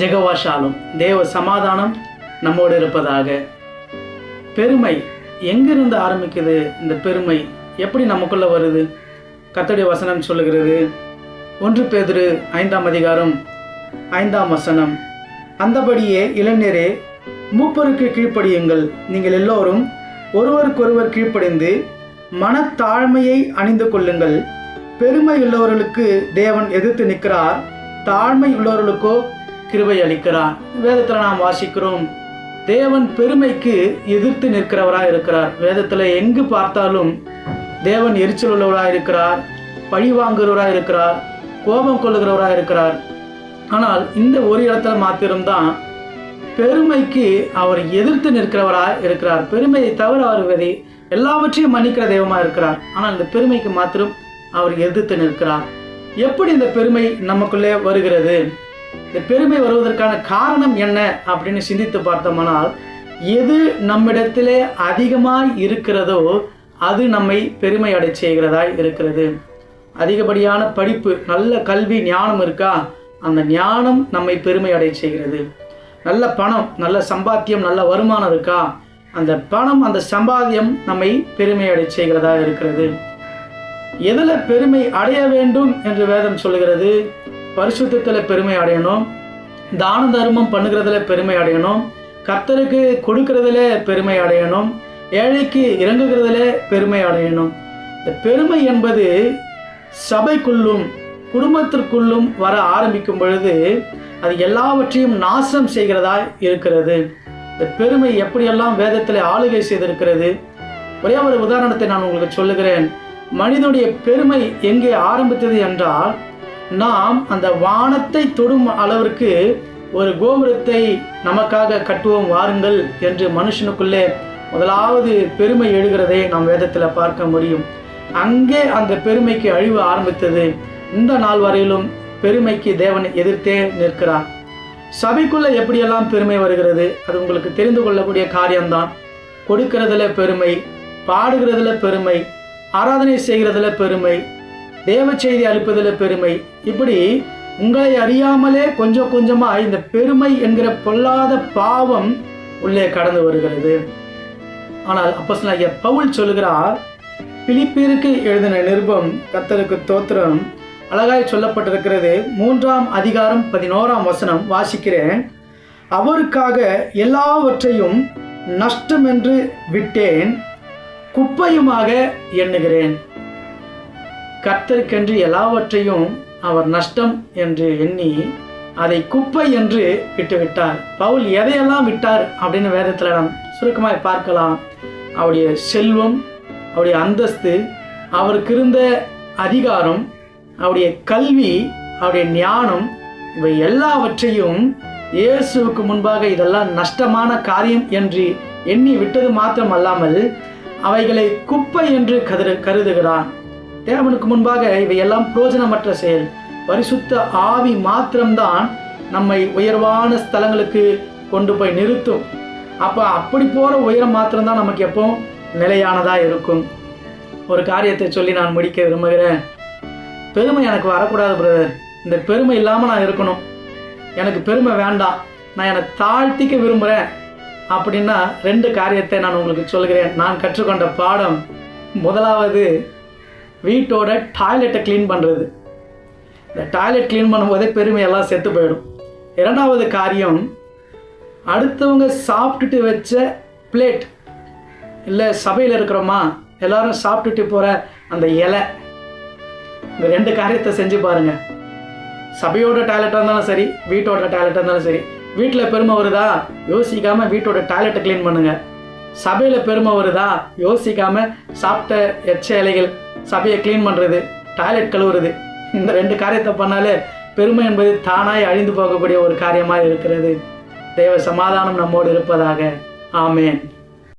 ஜெகவா ஷாலும், தேவ சமாதானம் நம்மோடு இருப்பதாக. பெருமை எங்கிருந்து ஆரம்பிக்குது? இந்த பெருமை எப்படி நமக்குள்ள வருது? கர்த்தருடைய வசனம் சொல்லுகிறது, 1 பேதுரு 5ஆம் அதிகாரம் 5ஆம் வசனம், அந்தபடியே இளைஞரே மூப்பருக்கு கீழ்ப்படியுங்கள், நீங்கள் எல்லோரும் ஒருவருக்கொருவர் கீழ்ப்படிந்து மனத்தாழ்மையை அணிந்து கொள்ளுங்கள். பெருமை உள்ளவர்களுக்கு தேவன் எதிர்த்து நிற்கிறார், தாழ்மை உள்ளவர்களுக்கோ கிருபை அளிக்கிறார். வேதத்தில் நாம் வாசிக்கிறோம், தேவன் பெருமைக்கு எதிர்த்து நிற்கிறவராக இருக்கிறார். வேதத்தில் எங்கு பார்த்தாலும் தேவன் எரிச்சல் உள்ளவராக இருக்கிறார், பழி வாங்குகிறவராக இருக்கிறார், கோபம் கொள்ளுகிறவராக இருக்கிறார். ஆனால் இந்த ஒரு இடத்துல மாத்திரம்தான் பெருமைக்கு அவர் எதிர்த்து நிற்கிறவராக இருக்கிறார். பெருமையை தவிர அவர் எல்லாவற்றையும் மன்னிக்கிற தெய்வமாக இருக்கிறார். ஆனால் இந்த பெருமைக்கு மாத்திரம் அவர் எதிர்த்து நிற்கிறார். எப்படி இந்த பெருமை நமக்குள்ளே வருகிறது? இந்த பெருமை வருவதற்கான காரணம் என்ன அப்படின்னு சிந்தித்து பார்த்தோம்னால், எது நம்மிடத்திலே அதிகமாய் இருக்கிறதோ அது நம்மை பெருமை அடை செய்கிறதாய் இருக்கிறது. அதிகப்படியான படிப்பு, நல்ல கல்வி, ஞானம் இருக்கா, அந்த ஞானம் நம்மை பெருமை அடை செய்கிறது. நல்ல பணம், நல்ல சம்பாத்தியம், நல்ல வருமானம் இருக்கா, அந்த பணம், அந்த சம்பாத்தியம் நம்மை பெருமை அடை செய்கிறதா இருக்கிறது. எதில் பெருமை அடைய வேண்டும் என்று வேதம் சொல்லுகிறது? பரிசுத்தத்தில் பெருமை அடையணும், தான தர்மம் பண்ணுகிறதுல பெருமை அடையணும், கர்த்தருக்கு கொடுக்கறதுல பெருமை அடையணும், ஏழைக்கு இறங்குகிறதுல பெருமை அடையணும். இந்த பெருமை என்பது சபைக்குள்ளும் குடும்பத்திற்குள்ளும் வர ஆரம்பிக்கும் பொழுது அது எல்லாவற்றையும் நாசம் செய்கிறதா இருக்கிறது. இந்த பெருமை எப்படியெல்லாம் வேதத்தில் ஆளுகை செய்திருக்கிறது. ஒரே ஒரு உதாரணத்தை நான் உங்களுக்கு சொல்லுகிறேன். மனிதனுடைய பெருமை எங்கே ஆரம்பித்தது என்றால், நாம் அந்த வானத்தை தொடும் அளவிற்கு ஒரு கோபுரத்தை நமக்காக கட்டுவோம் வாருங்கள் என்று மனுஷனுக்குள்ளே முதலாவது பெருமை எழுகிறதை நாம் வேதத்தில் பார்க்க முடியும். அங்கே அந்த பெருமைக்கு அழிவு ஆரம்பித்தது. இந்த நாள் வரையிலும் பெருமைக்கு தேவன் எதிர்த்தே நிற்கிறார். சபைக்குள்ளே எப்படியெல்லாம் பெருமை வருகிறது அது உங்களுக்கு தெரிந்து கொள்ளக்கூடிய காரியம்தான். கொடுக்கிறதுல பெருமை, பாடுகிறதுல பெருமை, ஆராதனை செய்கிறதுல பெருமை, தேவ செய்தி அளிப்பதில் பெருமை, இப்படி உங்களை அறியாமலே கொஞ்சம் கொஞ்சமாக இந்த பெருமை என்கிற பொல்லாத பாவம் உள்ளே கடந்து வருகிறது. ஆனால் அப்போஸ்தலனாகிய பவுல் சொல்லுகிறார், பிலிப்பியருக்கு எழுதின நிருபம், கர்த்தருக்கு ஸ்தோத்திரம், அழகாய் சொல்லப்பட்டிருக்கிறது. 3ஆம் அதிகாரம் 11ஆம் வசனம் வாசிக்கிறேன். அவருக்காக எல்லாவற்றையும் நஷ்டம் என்று விட்டேன், குப்பையுமாக எண்ணுகிறேன். கர்த்தருக்கென்று எல்லாவற்றையும் அவர் நஷ்டம் என்று எண்ணி அதை குப்பை என்று விட்டுவிட்டார். பவுல் எதையெல்லாம் விட்டார் அப்படின்னு வேதத்தில் நாம் சுருக்கமாக பார்க்கலாம். அவருடைய செல்வம், அவருடைய அந்தஸ்து, அவருக்கு இருந்த அதிகாரம், அவருடைய கல்வி, அவருடைய ஞானம், இவை எல்லாவற்றையும் இயேசுவுக்கு முன்பாக இதெல்லாம் நஷ்டமான காரியம் என்று எண்ணி விட்டது மாத்திரம் அல்லாமல் அவைகளை குப்பை என்று கருதுகிறான். தேவனுக்கு முன்பாக இவையெல்லாம் பிரயோஜனமற்ற செயல். பரிசுத்த ஆவி மாத்திரம்தான் நம்மை உயர்வான ஸ்தலங்களுக்கு கொண்டு போய் நிறுத்தும். அப்படி போகிற உயரம் மாத்திரம்தான் நமக்கு எப்போ நிலையானதாக இருக்கும். ஒரு காரியத்தை சொல்லி நான் முடிக்க விரும்புகிறேன். பெருமை எனக்கு வரக்கூடாது பிரதர், இந்த பெருமை இல்லாமல் நான் இருக்கணும், எனக்கு பெருமை வேண்டாம், நான் என்னை தாழ்த்திக்க விரும்புகிறேன் அப்படின்னா 2 காரியத்தை நான் உங்களுக்கு சொல்கிறேன். நான் கற்றுக்கொண்ட பாடம், முதலாவது வீட்டோட டாய்லெட்டை க்ளீன் பண்ணுறது. இந்த டாய்லெட் க்ளீன் பண்ணும்போதே பெருமையெல்லாம் செத்து போயிடும். 2வது காரியம், அடுத்தவங்க சாப்பிட்டுட்டு வச்ச பிளேட், இல்லை சபையில் இருக்கிறோமா எல்லாரும் சாப்பிட்டுட்டு போகிற அந்த இலை, இந்த 2 காரியத்தை செஞ்சு பாருங்கள். சபையோட டாய்லெட்டாக இருந்தாலும் சரி, வீட்டோட டாய்லெட்டாக இருந்தாலும் சரி, வீட்டில் பெருமை வருதா யோசிக்காமல் வீட்டோட டாய்லெட்டை க்ளீன் பண்ணுங்கள். சபையில் பெருமை வருதா யோசிக்காமல் சாப்பிட்ட எச்ச இலைகள், சபையை க்ளீன் பண்ணுறது, டாய்லெட் கழுவுறது, இந்த 2 காரியத்தை பண்ணாலே பெருமை என்பது தானாய் அழிந்து போகக்கூடிய ஒரு காரியமாக இருக்கிறது. தேவ சமாதானம் நம்மோடு இருப்பதாக. ஆமேன்.